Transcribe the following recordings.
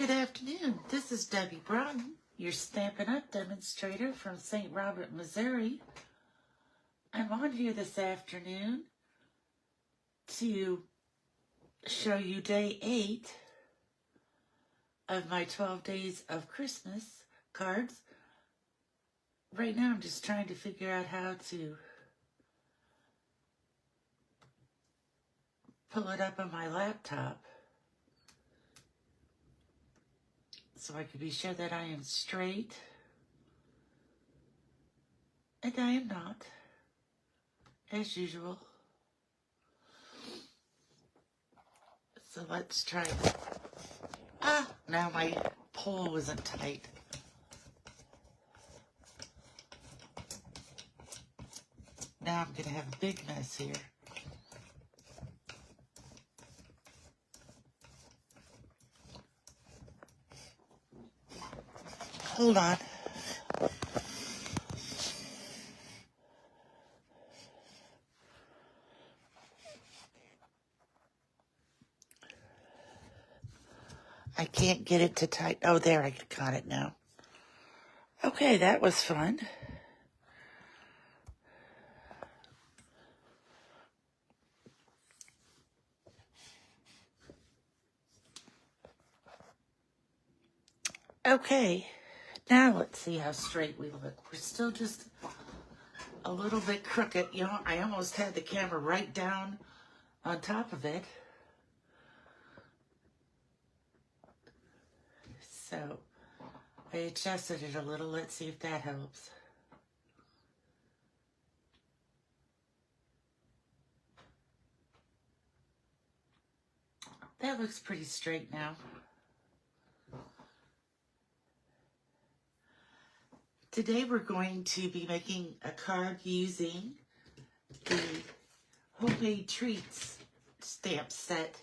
Good afternoon. This is Debbie Broughton, your Stampin' Up! Demonstrator from St. Robert, Missouri. I'm on here this afternoon to show you day 8 of my 12 Days of Christmas cards. Right now I'm just trying to figure out how to pull it up on my laptop so I can be sure that I am straight. And I am not, as usual. So let's try it. Now my pole wasn't tight. Now I'm going to have a big mess here. Hold on. I can't get it to tight. Oh, there, I got it now. Okay, that was fun. Okay, now let's see how straight we look. We're still just a little bit crooked. You know, I almost had the camera right down on top of it. So I adjusted it a little. Let's see if that helps. That looks pretty straight now. Today we're going to be making a card using the Homemade Treats stamp set.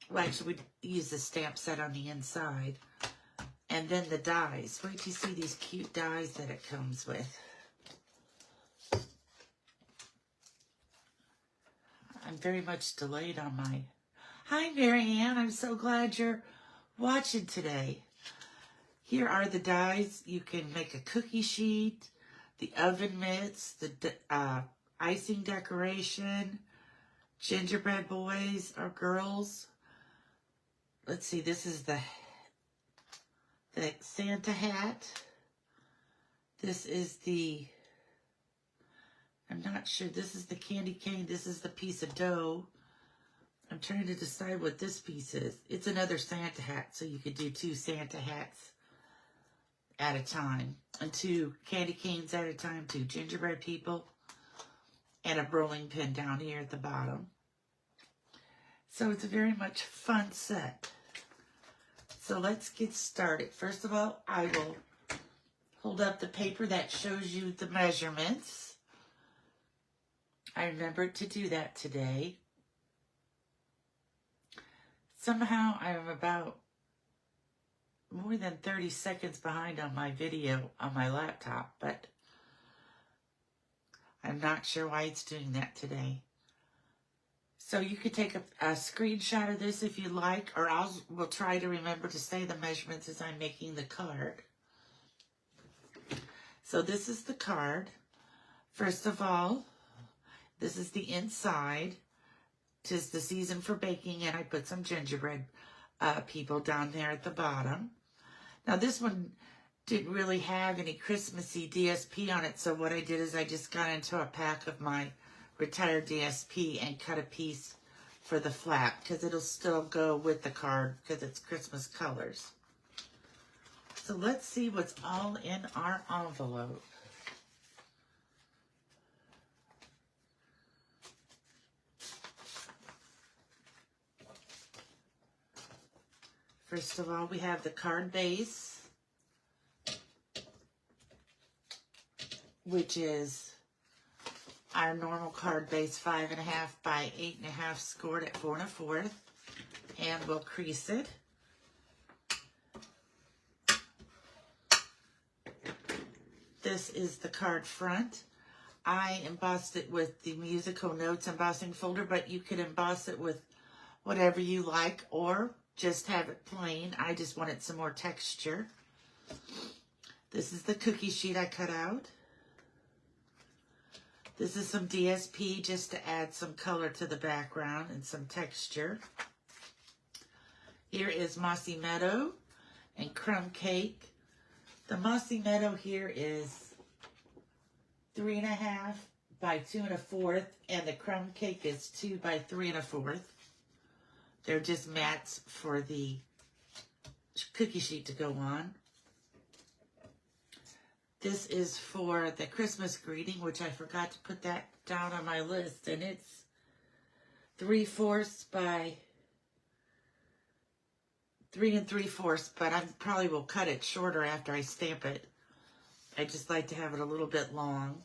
Well, actually, we use the stamp set on the inside. And then the dies. Wait till you see these cute dies that it comes with. I'm very much delayed on my... Hi, Marianne. I'm so glad you're watching today. Here are the dies. You can make a cookie sheet, the oven mitts, the icing decoration, gingerbread boys or girls. Let's see, this is the Santa hat. This is the, I'm not sure, this is the candy cane. This is the piece of dough. I'm trying to decide what this piece is. It's another Santa hat, so you could do 2 Santa hats at a time, and 2 candy canes at a time, 2 gingerbread people, and a rolling pin down here at the bottom. So it's a very much fun set. So let's get started. First of all, I will hold up the paper that shows you the measurements. I remembered to do that today. Somehow I am about more than 30 seconds behind on my video on my laptop, but I'm not sure why it's doing that today. So you could take a screenshot of this if you like, or we'll try to remember to say the measurements as I'm making the card. So this is the card. First of all, this is the inside. 'Tis the season for baking, and I put some gingerbread people down there at the bottom. Now this one didn't really have any Christmassy DSP on it, so what I did is I just got into a pack of my retired DSP and cut a piece for the flap, because it'll still go with the card because it's Christmas colors. So let's see what's all in our envelope. First of all, we have the card base, which is our normal card base, 5.5 by 8.5, scored at 4 1/4, and we'll crease it. This is the card front. I embossed it with the Musical Notes embossing folder, but you could emboss it with whatever you like, or just have it plain. I just wanted some more texture. This is the cookie sheet I cut out. This is some DSP just to add some color to the background and some texture. Here is Mossy Meadow and Crumb Cake. The Mossy Meadow here is 3.5 by 2 1/4, and the Crumb Cake is 2 by 3 1/4. They're just mats for the cookie sheet to go on. This is for the Christmas greeting, which I forgot to put that down on my list, and it's 3/4 by 3 3/4, but I probably will cut it shorter after I stamp it. I just like to have it a little bit long.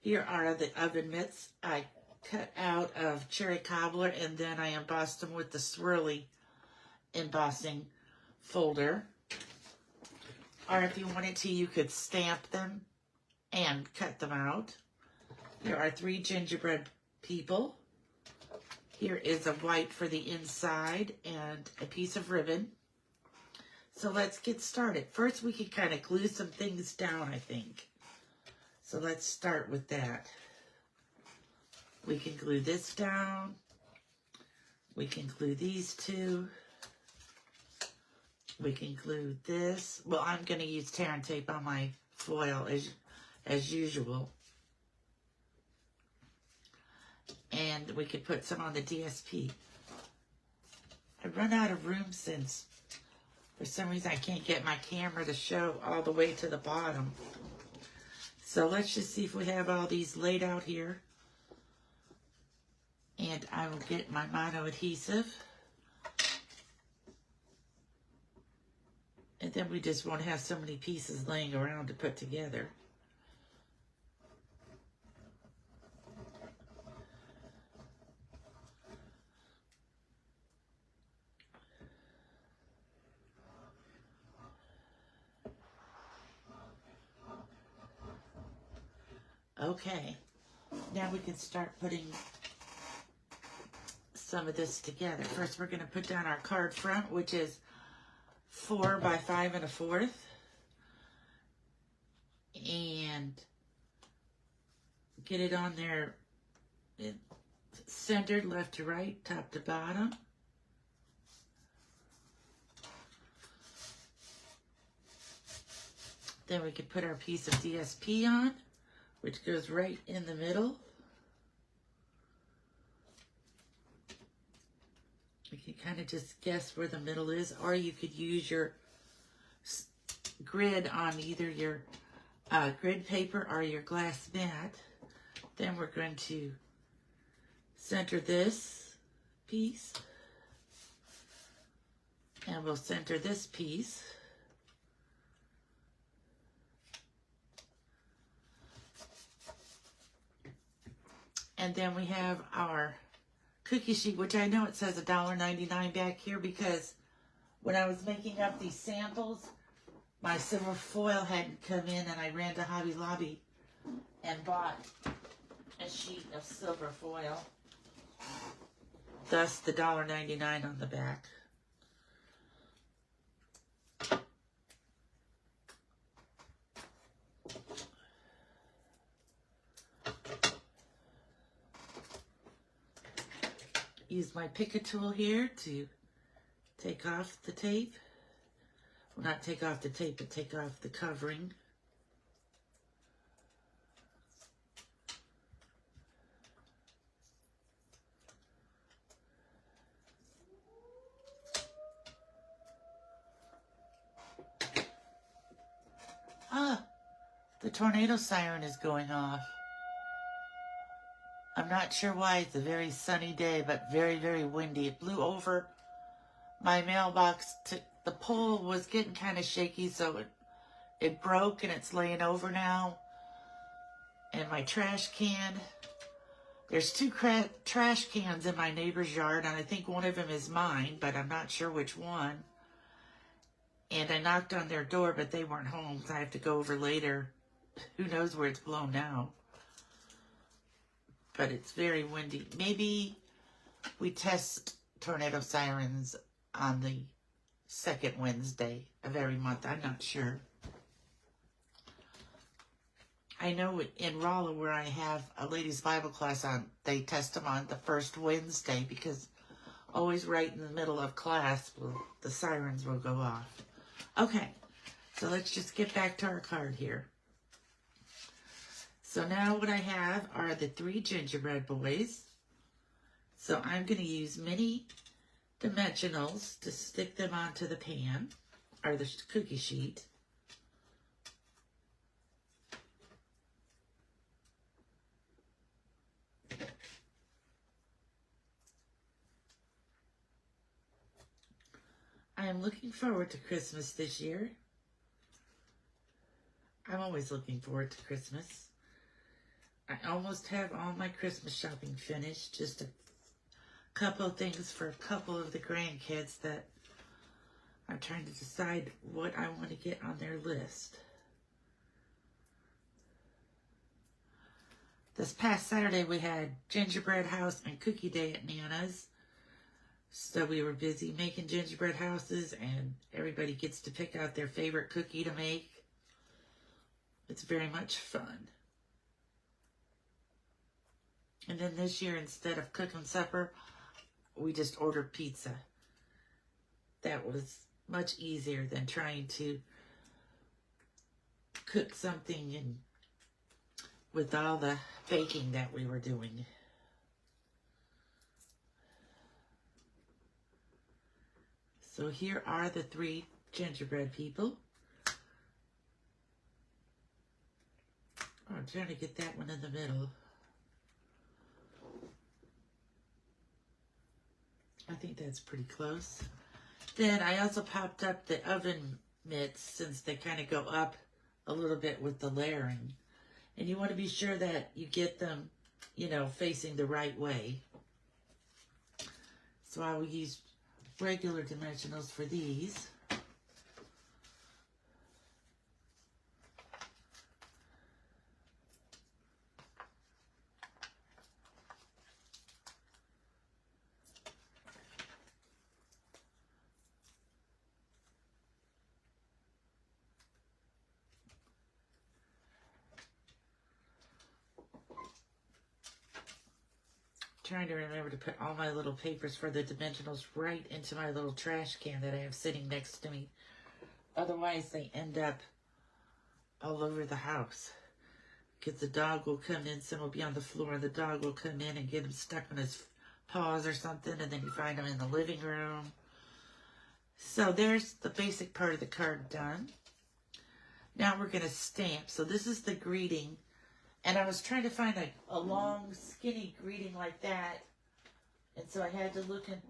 Here are the oven mitts I cut out of cherry cobbler, and then I embossed them with the swirly embossing folder. Or if you wanted to, you could stamp them and cut them out. Here are 3 gingerbread people. Here is a white for the inside and a piece of ribbon. So let's get started. First, we can kind of glue some things down, I think. So let's start with that. We can glue this down. We can glue these two. We can glue this. Well, I'm going to use tear and tape on my foil as usual. And we could put some on the DSP. I've run out of room since for some reason I can't get my camera to show all the way to the bottom. So let's just see if we have all these laid out here. And I will get my mono adhesive. And then we just won't have so many pieces laying around to put together. Okay, now we can start putting some of this together. First, we're going to put down our card front, which is 4 by 5 1/4, and get it on there centered left to right, top to bottom. Then we can put our piece of DSP on, which goes right in the middle. You can kind of just guess where the middle is, or you could use your grid on either your grid paper or your glass mat. Then we're going to center this piece, and we'll center this piece. And then we have our cookie sheet, which I know it says $1.99 back here because when I was making up these samples, my silver foil hadn't come in, and I ran to Hobby Lobby and bought a sheet of silver foil. Thus the $1.99 on the back. Use my Pick-a tool here to take off the tape. Well, not take off the tape, but take off the covering. Ah, the tornado siren is going off. I'm not sure why. It's a very sunny day, but very, very windy. It blew over my mailbox. The pole was getting kind of shaky, so it broke, and it's laying over now. And my trash can. There's 2 trash cans in my neighbor's yard, and I think one of them is mine, but I'm not sure which one. And I knocked on their door, but they weren't home, so I have to go over later. Who knows where it's blown now. But it's very windy. Maybe we test tornado sirens on the second Wednesday of every month. I'm not sure. I know in Rolla, where I have a ladies' Bible class on, they test them on the first Wednesday, because always right in the middle of class, the sirens will go off. Okay, so let's just get back to our card here. So now what I have are the 3 gingerbread boys. So I'm going to use mini dimensionals to stick them onto the pan, or the cookie sheet. I am looking forward to Christmas this year. I'm always looking forward to Christmas. I almost have all my Christmas shopping finished. Just a couple of things for a couple of the grandkids that I'm trying to decide what I want to get on their list. This past Saturday we had gingerbread house and cookie day at Nana's. So we were busy making gingerbread houses, and everybody gets to pick out their favorite cookie to make. It's very much fun. And then this year, instead of cooking supper, we just ordered pizza. That was much easier than trying to cook something and with all the baking that we were doing. So here are the 3 gingerbread people. Oh, I'm trying to get that one in the middle. I think that's pretty close. Then I also popped up the oven mitts, since they kind of go up a little bit with the layering. And you want to be sure that you get them, you know, facing the right way. So I will use regular dimensionals for these. Trying to remember to put all my little papers for the dimensionals right into my little trash can that I have sitting next to me. Otherwise, they end up all over the house. Because the dog will come in, some will be on the floor, and the dog will come in and get him stuck on his paws or something, and then you find him in the living room. So there's the basic part of the card done. Now we're going to stamp. So this is the greeting. And I was trying to find a long, skinny greeting like that. And so I had to look in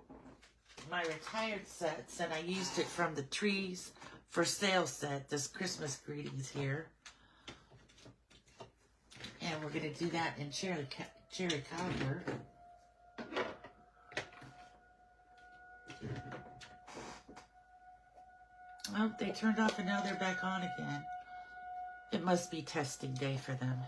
my retired sets, and I used it from the Trees for Sale set, this Christmas greetings here. And we're going to do that in cherry cobbler. Oh, they turned off and now they're back on again. It must be testing day for them.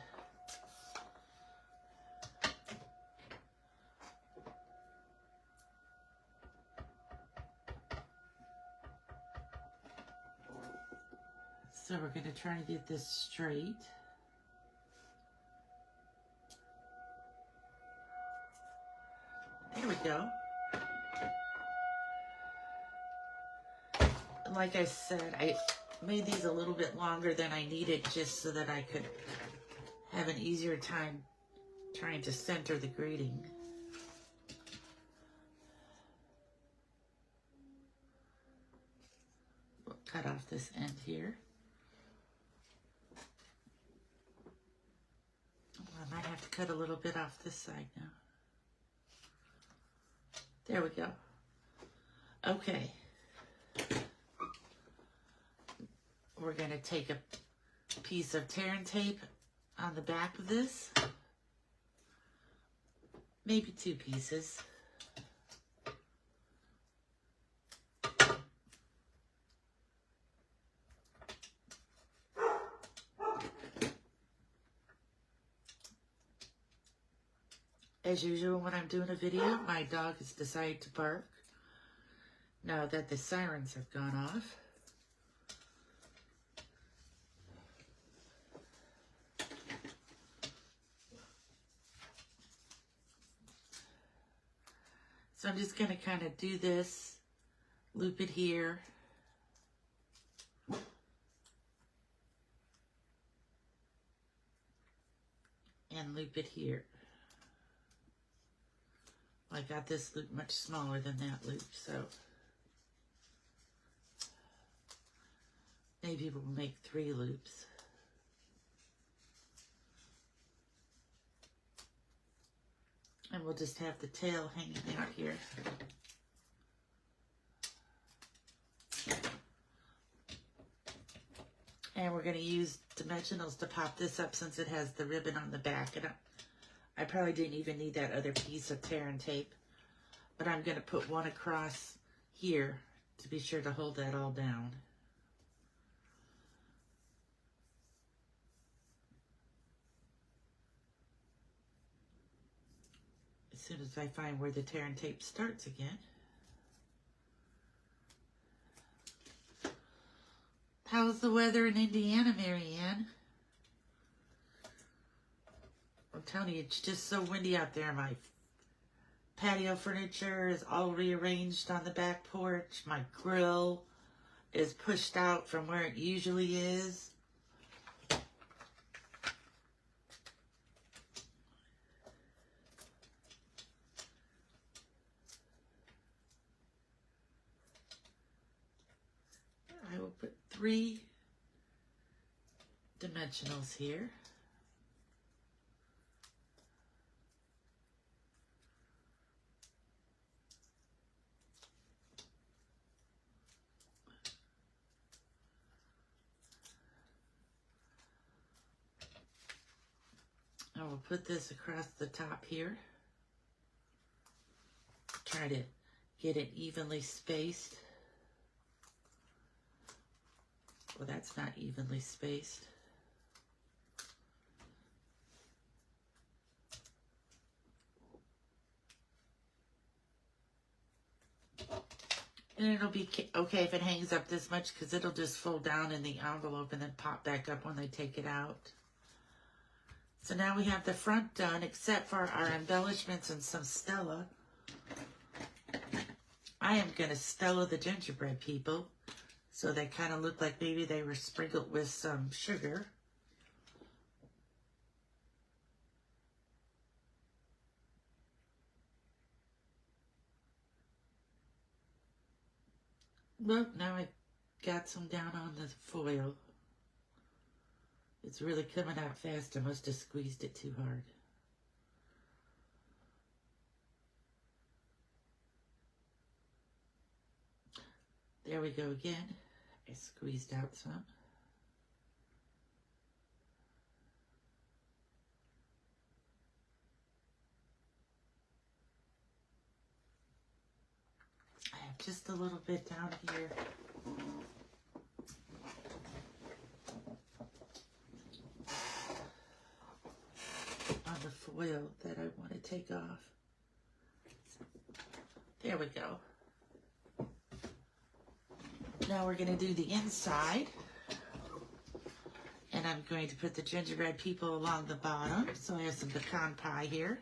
So we're going to try to get this straight. There we go. Like I said, I made these a little bit longer than I needed, just so that I could have an easier time trying to center the greeting. We'll cut off this end here. I might have to cut a little bit off this side now. There we go. Okay. We're going to take a piece of tear and tape on the back of this. Maybe 2 pieces. As usual, when I'm doing a video, my dog has decided to bark. now that the sirens have gone off. So I'm just going to kind of do this, loop it here. And loop it here. I got this loop much smaller than that loop, so maybe we'll make 3 loops. And we'll just have the tail hanging out here. And we're going to use dimensionals to pop this up since it has the ribbon on the back. And I probably didn't even need that other piece of tear and tape. But I'm going to put one across here to be sure to hold that all down. As soon as I find where the tear and tape starts again. How's the weather in Indiana, Marianne? I'm telling you, it's just so windy out there. My patio furniture is all rearranged on the back porch. My grill is pushed out from where it usually is. I will put 3 dimensionals here. I will put this across the top here. Try to get it evenly spaced. Well, that's not evenly spaced. And it'll be okay if it hangs up this much because it'll just fold down in the envelope and then pop back up when they take it out. So now we have the front done, except for our embellishments and some Stella. I am going to Stella the gingerbread people, so they kind of look like maybe they were sprinkled with some sugar. Look, now I got some down on the foil. It's really coming out fast. I must have squeezed it too hard. There we go again. I squeezed out some. I have just a little bit down here. On the foil that I want to take off. There we go. Now we're going to do the inside. And I'm going to put the gingerbread people along the bottom. So I have some pecan pie here.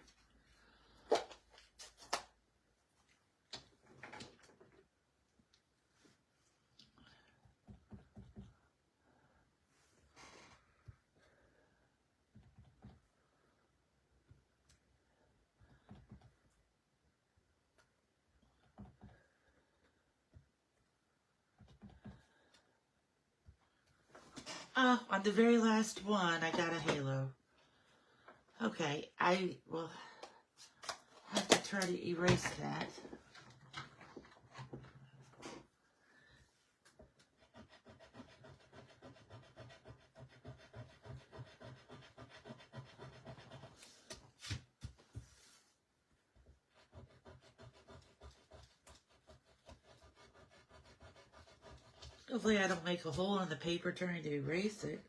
Oh, on the very last one, I got a halo. Okay, I will have to try to erase that. Hopefully I don't make a hole in the paper trying to erase it.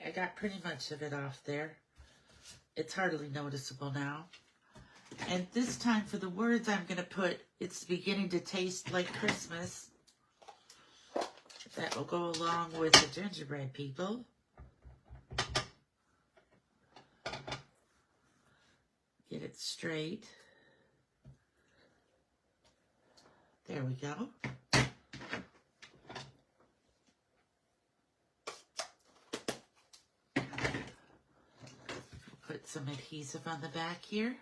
I got pretty much of it off there. It's hardly noticeable now. And this time for the words I'm going to put, it's beginning to taste like Christmas. That will go along with the gingerbread people. Get it straight. There we go. Put some adhesive on the back here.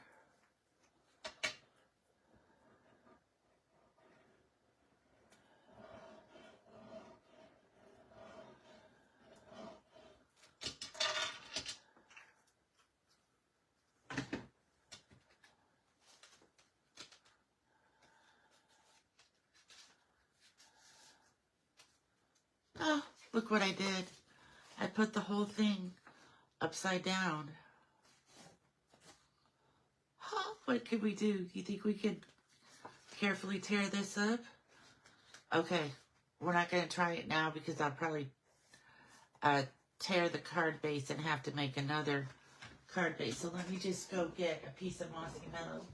Oh, look what I did. I put the whole thing upside down. Huh, what could we do? You think we could carefully tear this up? Okay, we're not going to try it now because I'll probably tear the card base and have to make another card base. So let me just go get a piece of mossy metal.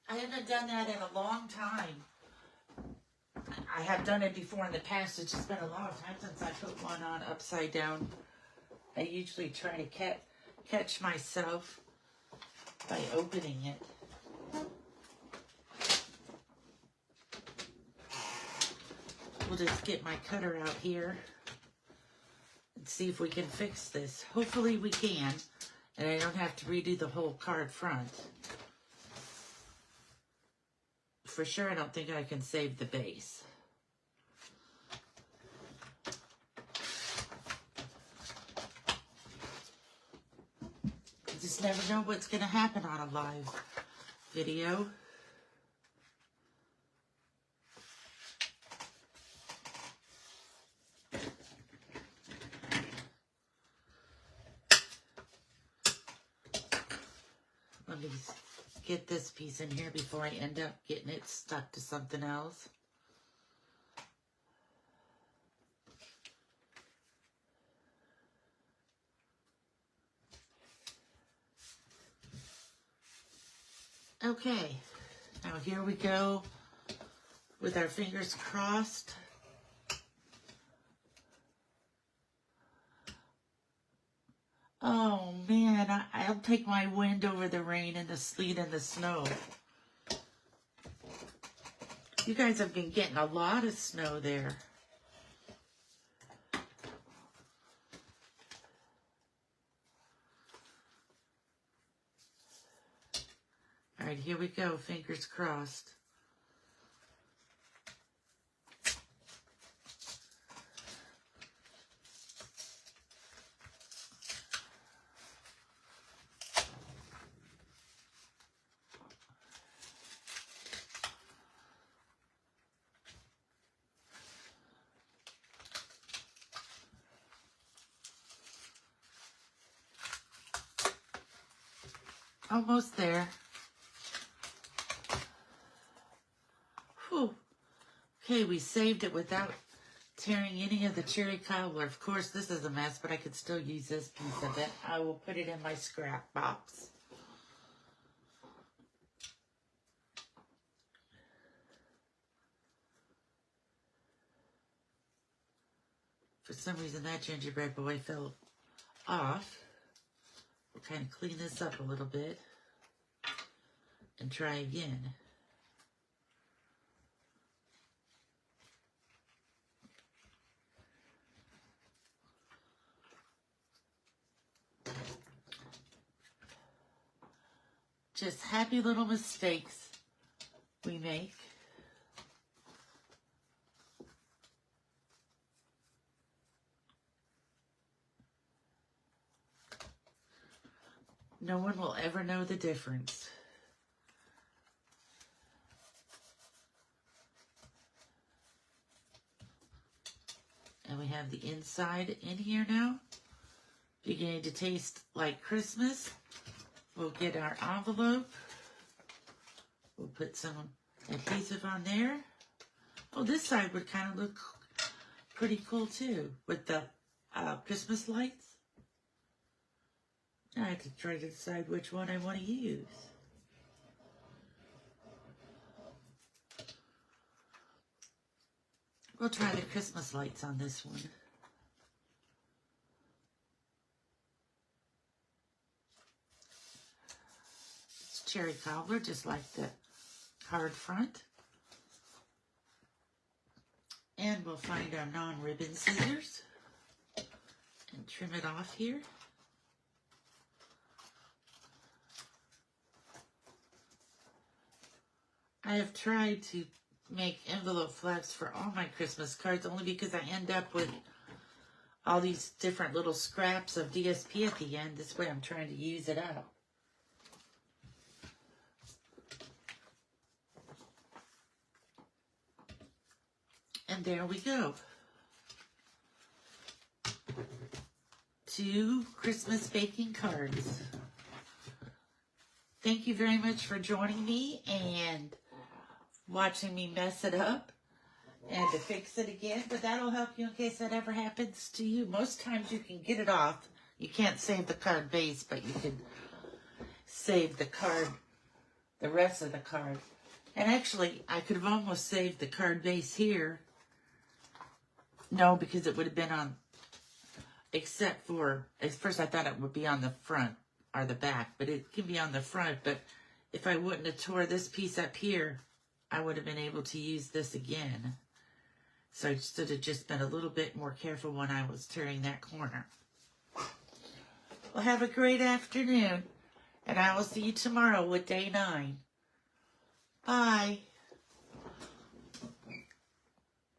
I haven't done that in a long time. I have done it before in the past. It's just been a long time since I put one on upside down. I usually try to catch myself by opening it. We'll just get my cutter out here and see if we can fix this. Hopefully we can, and I don't have to redo the whole card front. For sure, I don't think I can save the base. You just never know what's going to happen on a live video. Let me get this piece in here before I end up getting it stuck to something else. Okay, now here we go with our fingers crossed. Oh man, I'll take my wind over the rain and the sleet and the snow. You guys have been getting a lot of snow there. All right, here we go, fingers crossed. Almost there. Whew. Okay, we saved it without tearing any of the cherry cobbler. Of course, this is a mess, but I could still use this piece of it. I will put it in my scrap box. For some reason, that gingerbread boy fell off. We'll kind of clean this up a little bit and try again. Just happy little mistakes we make. No one will ever know the difference. And we have the inside in here now. beginning to taste like Christmas. We'll get our envelope. We'll put some adhesive on there. Oh, this side would kind of look pretty cool too with the Christmas lights. I have to try to decide which one I want to use. We'll try the Christmas lights on this one. It's cherry cobbler, just like the card front. And we'll find our non-ribbon scissors and trim it off here. I have tried to make envelope flaps for all my Christmas cards only because I end up with all these different little scraps of DSP at the end. This way I'm trying to use it up. And there we go. 2 Christmas baking cards. Thank you very much for joining me and watching me mess it up and to fix it again. But that'll help you in case that ever happens to you. Most times you can get it off. You can't save the card base, but you can save the card, the rest of the card. And actually, I could have almost saved the card base here. No, because it would have been on, except for, at first I thought it would be on the front or the back, but it can be on the front. But if I wouldn't have tore this piece up here, I would have been able to use this again. So I should have just been a little bit more careful when I was turning that corner. Well, have a great afternoon, and I will see you tomorrow with day 9. Bye.